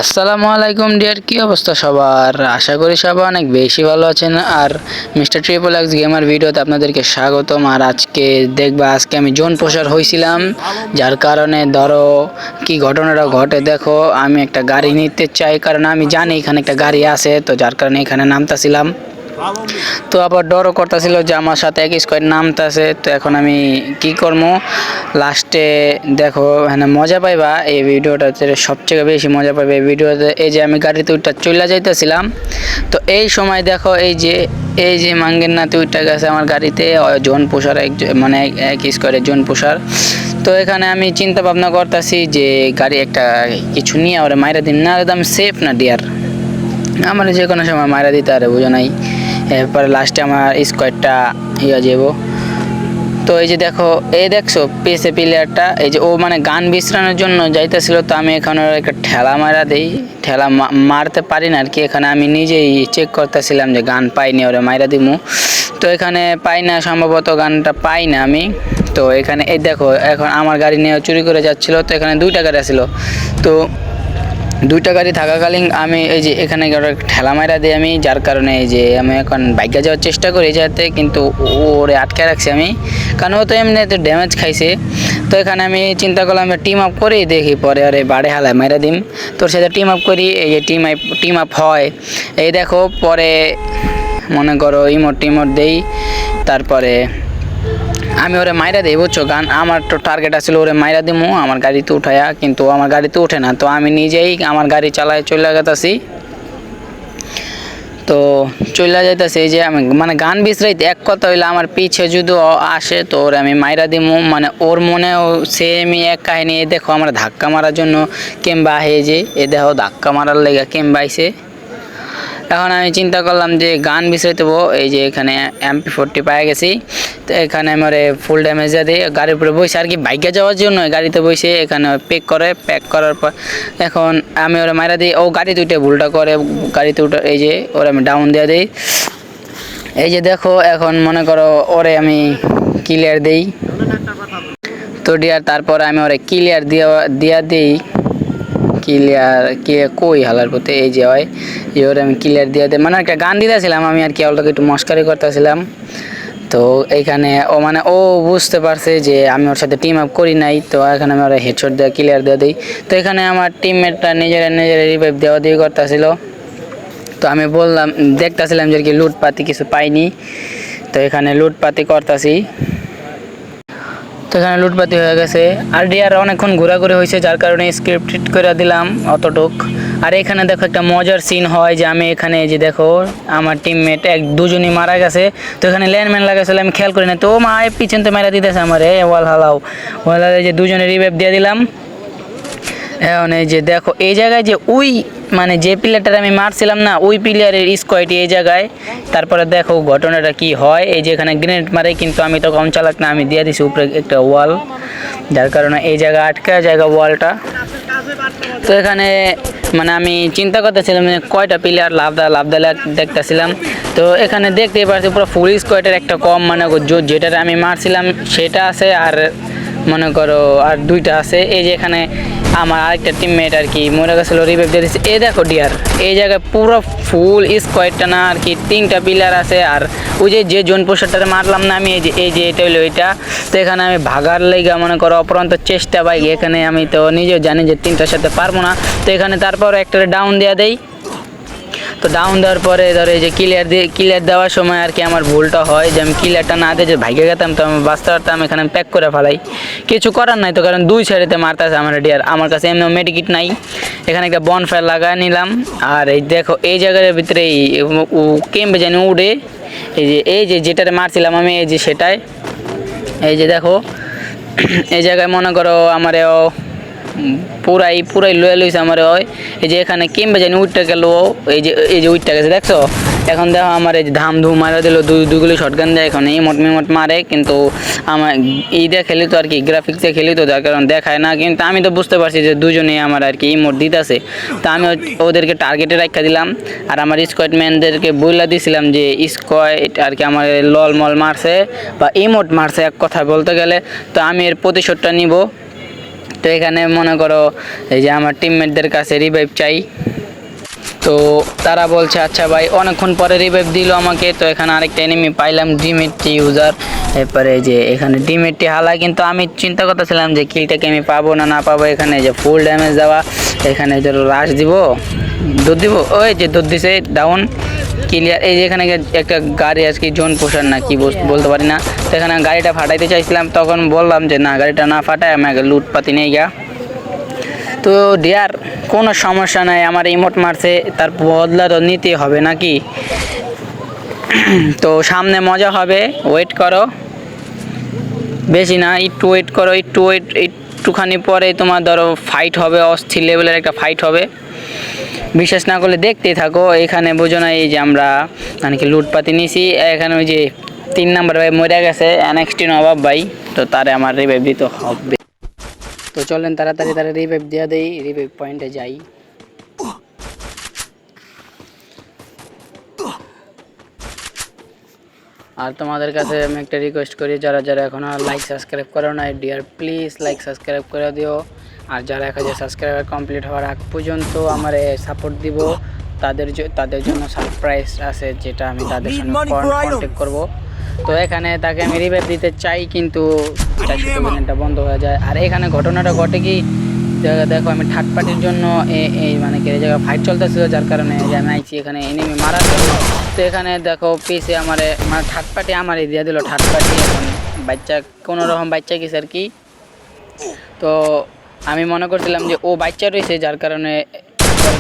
আসসালামু আলাইকুম ডিয়ার, কি অবস্থা সবার? আশা করি সবাই অনেক বেশি ভালো আছেন। আর মিস্টার ট্রিপল এক্স গেমার ভিডিওতে আপনাদেরকে স্বাগতম। আর আজকে আমি জোন পোষার হয়েছিলাম, যার কারণে ধরো কি ঘটনাটা ঘটে দেখো। আমি একটা গাড়ি নিতে চাই, কারণ আমি জানি এখানে একটা গাড়ি আছে, তো যার কারণে এখানে নামতাছিলাম। তো আবার ডরও করতেছিল যে আমার সাথে এক স্কোয়াড নামতেছে। তো এখন আমি কি করবো, লাস্টে দেখো হ্যাঁ মজা পাইবা এই ভিডিওটাতে, সবচেয়ে বেশি মজা পাইবে এই ভিডিওতে। এই যে আমি গাড়িতে উঠটা চলে যাইতেছিলাম, তো এই সময় দেখো এই যে মাঙ্গের নাতি উঠটা গেছে আমার গাড়িতে, জোন পোষার মানে এক স্কোয়াডের জোন পোষার। তো এখানে আমি চিন্তা ভাবনা করতেছি যে গাড়ি একটা কিছু নিয়ে ওরা মাইরা দিন না, একদম সেফ না ডিয়ার, আমার যে কোনো সময় মাইরা দিতে পারে, বুঝো নাই। এরপরে লাস্টে আমার স্কোয়াডটা ইয়ে যাব। তো এই যে দেখো, এই দেখছো পেছে প্লেয়ারটা, এই যে ও মানে গান বিশ্রানোর জন্য যাইতেছিল। তো আমি এখানে একটা ঠেলা মারা দিই, ঠেলা মারতে পারি না আর কি। এখানে আমি নিজেই চেক করতেছিলাম যে গান পাইনি, ওরে মাইরা দিমু। তো এখানে পাই না, সম্ভবত গানটা পাই না আমি। তো এখানে এই দেখো, এখন আমার গাড়ি নিয়ে চুরি করে যাচ্ছিল। তো এখানে দুইটা গাড়ি ছিল, তো দুইটা গাড়ি থাকাকালীন আমি এই যে এখানে ঠেলা মাইরা দিই আমি, যার কারণে এই যে আমি এখন বাইকে যাওয়ার চেষ্টা করি যাতে, কিন্তু ওরে আটকে রাখছি আমি, কারণ ও তো এমনিতে ড্যামেজ খাইছে। তো এখানে আমি চিন্তা করলাম টিম আপ করেই দেখি, পরে আরে বাড়ে হালায় মাইরা দিম। তোর সাথে টিম আপ করি, এই যে টিম আপ হয়। এই দেখো পরে মনে করো টিমোট দেই, তারপরে আমি ওরে মাইরা দিই, বুঝছো। গান আমার তো টার্গেট আছিল ওরে মাইরা দিমু আমার গাড়িতে উঠায়া, কিন্তু আমার গাড়িতে উঠে না। তো আমি নিজেই আমার গাড়ি চালায় চলে যেতেছি। তো চলে যাইতেছে, এই যে আমি মানে গান বিশ্রাইতে এক কথা হইলে আমার পিছে যদি আসে তো ওরে আমি মাইরা দিমু। মানে ওর মনেও সেমই এক কাহিনী। এই দেখো আমার ধাক্কা মারার জন্য কেমবা আহে, যে এ দেখো ধাক্কা মারার লেগে কেমবা আইছে। এখন আমি চিন্তা করলাম যে গান বিষয় দেবো, এই যে এখানে MP40 পাই গেছি। তো এখানে আমার ফুল ড্যামেজ দিই, গাড়ির উপরে বসে আর কি বাইকে যাওয়ার জন্য গাড়িতে বসে এখানে প্যাক করার পর এখন আমি ওরা মাইরা দিই। ও গাড়িতে উঠে ভুলটা করে, গাড়িতে উঠে এই যে ওরা আমি ডাউন দিয়ে দিই। এই যে দেখো এখন মনে করো ওরে আমি ক্লিয়ার দিই। তো ডিয়ার তারপরে আমি ওরে ক্লিয়ার দিয়া দিই। ক্লিয়ার কই হালার পথে এই যে হয় যে ওরে আমি ক্লিয়ার দিয়ে দেয়, মানে একটা গান দিতেছিলাম আমি আর কি, ওটাকে একটু মস্কারি করতেছিলাম। তো এইখানে ও মানে ও বুঝতে পারছে যে আমি ওর সাথে টিম আপ করি নাই। তো এখানে আমি ওরা হেডশট দিয়ে ক্লিয়ার দিয়ে দিই। তো এখানে আমার টিমমেটটা নিজেরা রিভাইভ দেওয়া দিয়ে করতেছিল। তো আমি বললাম দেখতেছিলাম যে আর কি লুটপাতি কিছু পাইনি। তো এখানে লুটপাতি করতেছি। তো এখানে লুটপাতি হয়ে গেছে, আর ডিয়ার অনেকক্ষণ ঘোরাঘুরি হয়েছে, যার কারণে স্ক্রিপ্ট করে দিলাম অতটুক। আর এখানে দেখো একটা মজার সিন হয় যে আমি এখানে যে দেখো আমার টিমমেট দুজনই মারা গেছে। তো এখানে ল্যান্ডম্যান লাগাইছিল, আমি খেয়াল করি না। তো মা পিছন তো মেরা দিতেছে আমার, ওয়াল হালাও যে দুজনে রিভাইভ দিয়ে দিলাম। এখন এই যে দেখো এই জায়গায় যে মানে যে প্লেয়ারটা আমি মারছিলাম না, ওই প্লেয়ারের স্কোয়াডটি এই জায়গায়। তারপরে দেখো ঘটনাটা কি হয়, এই যে এখানে গ্রেনেড মারে, কিন্তু আমি তো কম চালাক না, আমি দিয়ে দিছি উপরে একটা ওয়াল, যার কারণে এই জায়গায় আটকা জায়গা ওয়ালটা। তো এখানে মানে আমি চিন্তা করতেছিলাম কয়টা প্লেয়ার লাভ দালে দেখতেছিলাম। তো এখানে দেখতেই পাচ্ছি পুরো ফুল স্কোয়াডের একটা কম, মানে যেটা আমি মারছিলাম সেটা আছে, আর মনে করো আর দুইটা আছে। এই যে এখানে আমার আরেকটা টিমমেট আর কি মরে গেছিল, রিভাইভ দিয়ে দিচ্ছে। এই দেখো ডিয়ার এই জায়গায় পুরো ফুল স্কোয়াডটা না আর কি, 3টা প্লেয়ার আছে। আর ওই যে জোন পোস্টারটা মারলাম না আমি, এই যে এটা হলো এটা। তো এখানে আমি ভাগার লেগা মনে করো অপরন্ত চেষ্টা পাই, এখানে আমি তো নিজেও জানি যে 3টার সাথে পারবো না। তো এখানে তারপর একটা ডাউন দেওয়া দেই। তো ডাউন দেওয়ার পরে ধরো এই যে ক্লিয়ার দেওয়ার সময় আর কি আমার ভুলটা হয় যে আমি ক্লিয়ারটা না দিয়ে যে ভাইগে গেতাম, তো আমি বাঁচতে পারতাম। এখানে প্যাক করে ফেলাই, কিছু করার নাই। তো কারণ দুই সাইডেতে মারতেছে আমার ডিয়ার, আমার কাছে এমনি মেডিকিট নাই। এখানে একটা বনফায়ার লাগাই নিলাম। আর এই দেখো এই জায়গার ভিতরে কেমবে জানি উড়ে, এই যে যেটাতে মারছিলাম আমি, এই যে সেটাই। এই যে দেখো এই জায়গায় মনে করো আমার পুরাই লয়ে লইছে আমার। হয় এই যে এখানে কেমবে জানি উঠটা গেল, এই যে উঠটা গেছে দেখছো। এখন দেখো আমার এই যে ধাম ধুম মারা দিল, দুইগুলি শটগান দেয়। এখন মিমট মারে, কিন্তু আমার দিয়ে খেলি তো আর কি, গ্রাফিক্সে খেলি তো, যার কারণ দেখায় না। কিন্তু আমি তো বুঝতে পারছি যে দুজনেই আমার আর কি ইমোট দিতেছে। তো আমি ওদেরকে টার্গেটে রাখা দিলাম। আর আমার স্কোয়াডম্যানদেরকে বইলা দিছিলাম যে স্কোয়াড আর কি আমার লল মল মারছে বা ইমোট মারছে এক কথা বলতে গেলে। তো আমি এর প্রতিশোধটা নিব। তো এখানে মনে করো এই যে আমার টিমমেটদের কাছে রিভাইভ চাই, তো তারা বলছে আচ্ছা ভাই, অনেকক্ষণ পরে রিভাইভ দিল আমাকে। তো এখানে আরেকটা এনিমি পাইলাম, ডিমেটটি ইউজার। এরপরে যে এখানে ডিমেটটি হালা, কিন্তু আমি চিন্তা করতেছিলাম যে কিলটাকে আমি পাবো না পাবো। এখানে যে ফুল ড্যামেজ দেওয়া, এখানে যে রাশ দিব, দুধ দিব, ওই যে দুধ দিছে, ডাউন ক্লিয়ার। এই যে এখানে একটা গাড়ি আজকে জোন পোষার না কি বলতে পারি না। তো এখানে গাড়িটা ফাটাইতে চাইছিলাম, তখন বললাম যে না, গাড়িটা না ফাটায় আমি আগে লুটপাতি নেই গা। তো ডিয়ার কোনো সমস্যা নাই, আমার ইমোট মারছে, তার বদলা তো নিতে হবে নাকি। তো সামনে মজা হবে, ওয়েট করো, বেশি না, একটু ওয়েট করো, একটুখানি পরে তোমার ধরো ফাইট হবে, অস্থির লেভেলের একটা ফাইট হবে। বিশ্বাস না করলে দেখতেই থাকো। এখানে বোঝো না, এই যে আমরা মানে কি লুটপাতি নিছি। এখানে ওই যে 3 নাম্বার ভাই মরে গেছে, NXT নবাব ভাই, তো তারে আমার রিভাইভ দিতে হবে। তো চলেন তাড়াতাড়ি তারা রিভাইভ দিয়ে দেই, রিভাইভ পয়েন্টে যাই। আর তোমাদের কাছে আমি একটা রিকোয়েস্ট করি, যারা যারা এখনো লাইক সাবস্ক্রাইব করো না ডিয়ার, প্লিজ লাইক সাবস্ক্রাইব করে দিও। আর যারা 1000 সাবস্ক্রাইবার কমপ্লিট হওয়ার আগ পর্যন্ত আমার সাপোর্ট দিব, তাদের জন্য সারপ্রাইজ আছে, যেটা আমি তাদের সঙ্গে কন্ট্যাক্ট করব। তো এখানে তাকে আমি রিভাইভ দিতে চাই, কিন্তু চাইটা বন্ধ হয়ে যায়। আর এখানে ঘটনাটা ঘটে কি, দেখো আমি থার্ড পার্টির জন্য এই মানে কি এই জায়গায় ফাইট চলতেছিল, যার কারণে আমি আইছি এখানে এনিমি মারার জন্য। তো এখানে দেখো পিসে আমার মানে থার্ড পার্টি আমারই দিয়ে দিল, থার্ড পার্টি এখন বাচ্চা কোনো রকম বাচ্চা গেছে আর কি। তো আমি মনে করছিলাম যে ও বাচ্চা রয়েছে, যার কারণে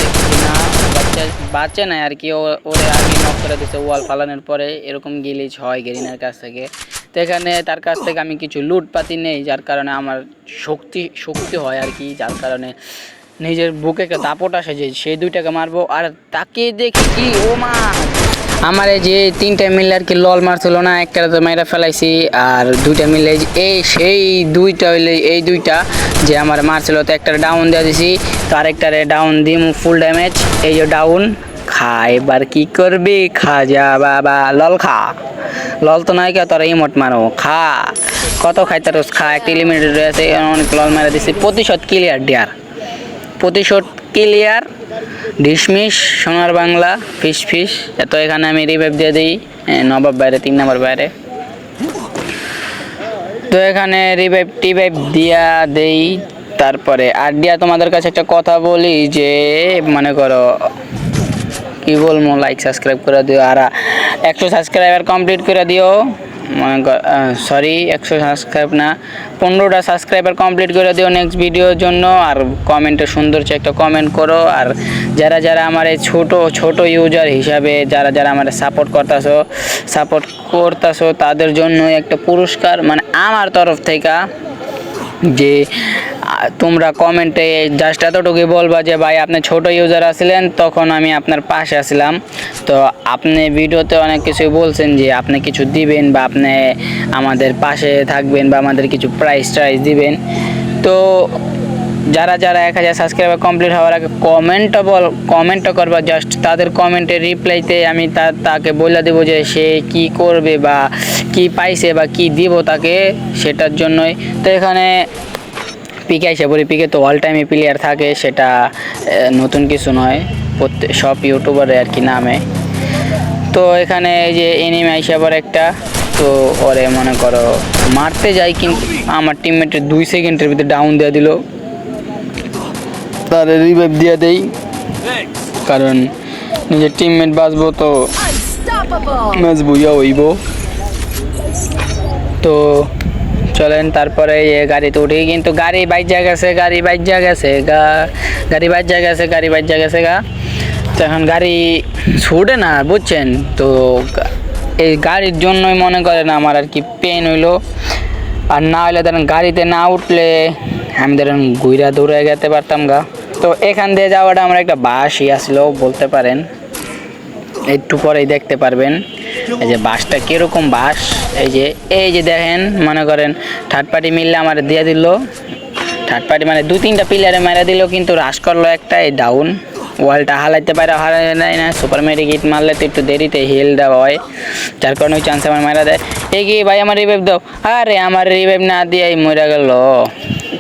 দেখছি না বাচ্চা বাঁচে না আর কি, ওরে আগে নক করে দিচ্ছে ওয়াল ফালানোর পরে। এরকম গিলিচ হয় গেরিনার কাছ থেকে। তো এখানে তার কাছ থেকে আমি কিছু লুটপাতি নেই, যার কারণে আমার শক্তি হয় আর কি, যার কারণে নিজের বুকে একটা দাপট আসে যে সেই 2টাকে মারবো। আর তাকে দেখি কি, ও মা, আমার এই যে 3টা মিলে আর কি লল মারছিল না, একটা তো মেয়েরা ফেলাইছি, আর 2টা মিলে এই সেই 2টা হইলে এই 2টা যে আমার মারছিল, তো একটা ডাউন দিয়ে দিছি, তো আরেকটারে ডাউন দিম ফুল ড্যামেজ। এই যে ডাউন খা, এবার কি করবি, খা যা বাবা, লল খা, লল তো নয় কে, তোরা ইমোট মারো, খা, কত খাইতে রোজ খা। একটা লিমিটেড রয়েছে, অনেক লল মারা দিছি। প্রতিশোধ ক্লিয়ার ডিয়ার, প্রতিশোধ ক্লিয়ার, ডিসমিস, সোনার বাংলা, ফিস। তো এখানে আমি রিভাইভ দিয়ে দিই নবাব বাইরে, 3 নাম্বার বাইরে। তো এখানে টিভাইভ দিয়া দেই। তারপরে আর দিয়া তোমাদের কাছে একটা কথা বলি, যে মনে করো কি বলবো, লাইক সাবস্ক্রাইব করে দিও। আর 100 সাবস্ক্রাইবার কমপ্লিট করে দিও, মনে কর সরি 100 সাবস্ক্রাইব না, 15টা সাবস্ক্রাইবার কমপ্লিট করে দিও নেক্সট ভিডিওর জন্য। আর কমেন্টে সুন্দর একটা কমেন্ট করো। আর যারা যারা আমার এই ছোট ইউজার হিসাবে যারা আমার সাপোর্ট করতেছো তাদের জন্য একটা পুরস্কার মানে আমার তরফ থেকে, যে তোমরা কমেন্টে জাস্ট এতটুকুই বলবা যে ভাই আপনি ছোট ইউজার আছিলেন, তখন আমি আপনার পাশে আসলাম। তো আপনি ভিডিওতে অনেক কিছুই বলছেন যে আপনি কিছু দিবেন, বা আপনি আমাদের পাশে থাকবেন, বা আমাদের কিছু প্রাইজ দিবেন। তো যারা 1000 সাবস্ক্রাইবার কমপ্লিট হওয়ার আগে কমেন্টটা করবা, জাস্ট তাদের কমেন্টের রিপ্লাইতে আমি তাকে বলে দেবো যে সে কি করবে, বা কি পাইছে, বা কি দিব তাকে, সেটার জন্যই। তো এখানে পিকে আইসা পড়ি, পিকে তো অল টাইমে প্লেয়ার থাকে, সেটা নতুন কিছু নয়, সব ইউটিউবারে আর কি নামে। তো এখানে এই যে এনিমি আইসা পর একটা, তো ওরে মনে করো মারতে যাই, কিন্তু আমার টিমমেটের 2 সেকেন্ডের ভিতরে ডাউন দিয়ে দিল। তার রিভাইভ দিয়ে দেই, কারণ নিজের টিমমেট বাঁচবো তো ম্যাচ বুঝা হইব। তো চলেন তারপরে গাড়িতে উঠি, কিন্তু গাড়ি বাইজা গেছে গা। তো এখন গাড়ি ছুটে না, বুঝছেন। তো এই গাড়ির জন্যই মনে করেন আমার আর কি পেন হইলো। আর না হলে ধরেন গাড়িতে না উঠলে আমি ধরেন ঘুরা দৌড়ে যেতে পারতাম গা। তো এখান দিয়ে যাওয়াটা আমার একটা বাসই আসলো বলতে পারেন, একটু পরেই দেখতে পারবেন এই যে বাসটা কিরকম বাস। এই যে দেখেন, মনে করেন থার্ড পার্টি মিললে আমার দিয়ে দিল, থার্ড পার্টি মানে 2-3টা প্লেয়ারে মেরা দিল, কিন্তু রাশ করলো একটা, এই ডাউন ওয়ালটা হালাইতে পারে, হারাই না। সুপার মেডিকেট মারলে তো একটু দেরিতে হিল দেওয়া হয়, যার কারণে ওই চান্স আমার মারা দেয়। এগিয়ে ভাই আমার রিভাইভ দাও, আরে আমার রিভাইভ না দিয়ে মরে গেল।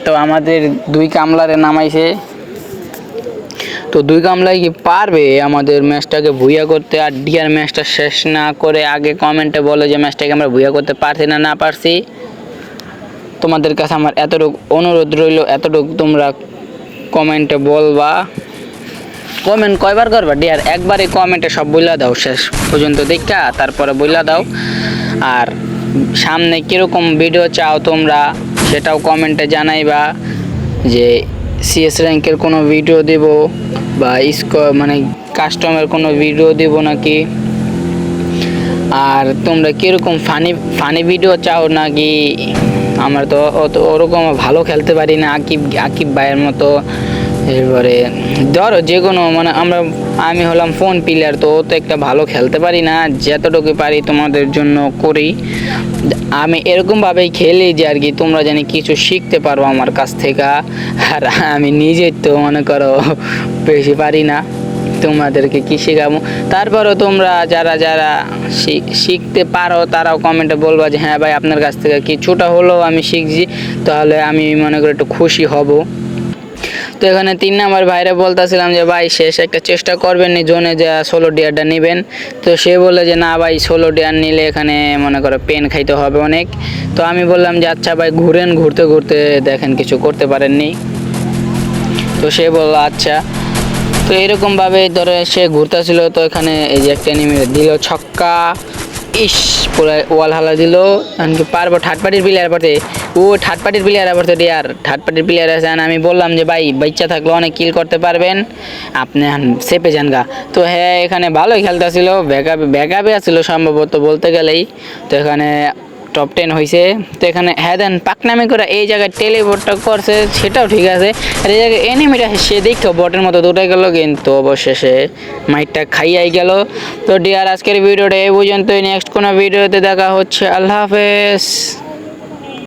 তো আমাদের 2 কামলারে নামাইছে। তো 2 কামলাই কি পারবে আমাদের ম্যাচটাকে ভুইয়া করতে? আর ডিয়ার ম্যাচটা শেষ না করে আগে কমেন্টে বলো যে ম্যাচটাকে আমরা ভুইয়া করতে পারছি না না পারছি। তোমাদের কাছে আমার এতটুকু অনুরোধ রইল, এতটুকু তোমরা কমেন্টে বলবা। কমেন্ট কয়বার করবা ডিয়ার? একবারে কমেন্টে সব বইলা দাও, শেষ পর্যন্ত দেখা তারপরে বইলা দাও। আর সামনে কীরকম ভিডিও চাও তোমরা সেটাও কমেন্টে জানাইবা, যে সিএস র্যাঙ্কের কোনো ভিডিও দেব বা মানে কাস্টমের কোনো ভিডিও দেব নাকি। আর তোমরা কীরকম ফানি ফানি ভিডিও চাও নাকি? আমরা তো ওরকম ভালো খেলতে পারি না আকিব ভাইয়ের মতো। এরপরে ধরো যে কোনো মানে আমি হলাম ফোন প্লেয়ার, তো ও তো একটা ভালো খেলতে পারি না, যতটুকু পারি তোমাদের জন্য করি। আমি এরকমভাবেই খেলি যে আর কি তোমরা জানি কিছু শিখতে পারো আমার কাছ থেকে। আর আমি নিজে তো মনে করো বেশি পারি না, তোমাদেরকে কি শেখাবো। তারপরও তোমরা যারা যারা শিখতে পারো তারাও কমেন্টে বলবা যে হ্যাঁ ভাই আপনার কাছ থেকে কিছুটা হলেও আমি শিখছি, তাহলে আমি মনে করি একটু খুশি হব। তো এখানে 3 নাম্বার ভাইরে বলতেছিলাম যে ভাই শেষ একটা চেষ্টা করবেন নি জোনে যা 16 ডিয়ারটা নেবেন। তো সে বলে যে না ভাই 16 ডিয়ার নিলে এখানে মনে করো পেন খাইতে হবে অনেক। তো আমি বললাম যে আচ্ছা ভাই ঘুরেন, ঘুরতে ঘুরতে দেখেন কিছু করতে পারেননি। তো সে বললো আচ্ছা। তো এরকমভাবে ধরে সে ঘুরতেছিল, তো এখানে এই যে একটা এনিমি দিল ছক্কা, ইস পুরো ওয়াল হালা দিল। এমনকি পারবো থার্ড পার্টির প্লেয়ার পড়তে, ও থার্ড পার্টির প্লেয়ার পড়তে ডিয়ার থার্ড পার্টির প্লেয়ার আছে। আমি বললাম যে ভাই বাচ্চা থাকলে অনেক কিল করতে পারবেন, আপনি সেপে যান গা। তো হ্যাঁ এখানে ভালোই খেলতেছিল, ব্যাকআপে আছিল সম্ভবত বলতে গেলেই। তো এখানে টপ 10 হয়েছে। তো এখানে হ্যাঁ দেন পাকনামি করে এই জায়গায় টেলিপোর্টটা করছে, সেটাও ঠিক আছে। আর এই জায়গায় এনিমিটা সে দেখো বটের মতো দৌড়ে গেল, কিন্তু অবশেষে মাইটটা খাইয়াই গেল। তো ডিয়ার আজকের ভিডিওটা এই পর্যন্তই, নেক্সট কোনো ভিডিওতে দেখা হচ্ছে। আল্লাহ হাফেজ।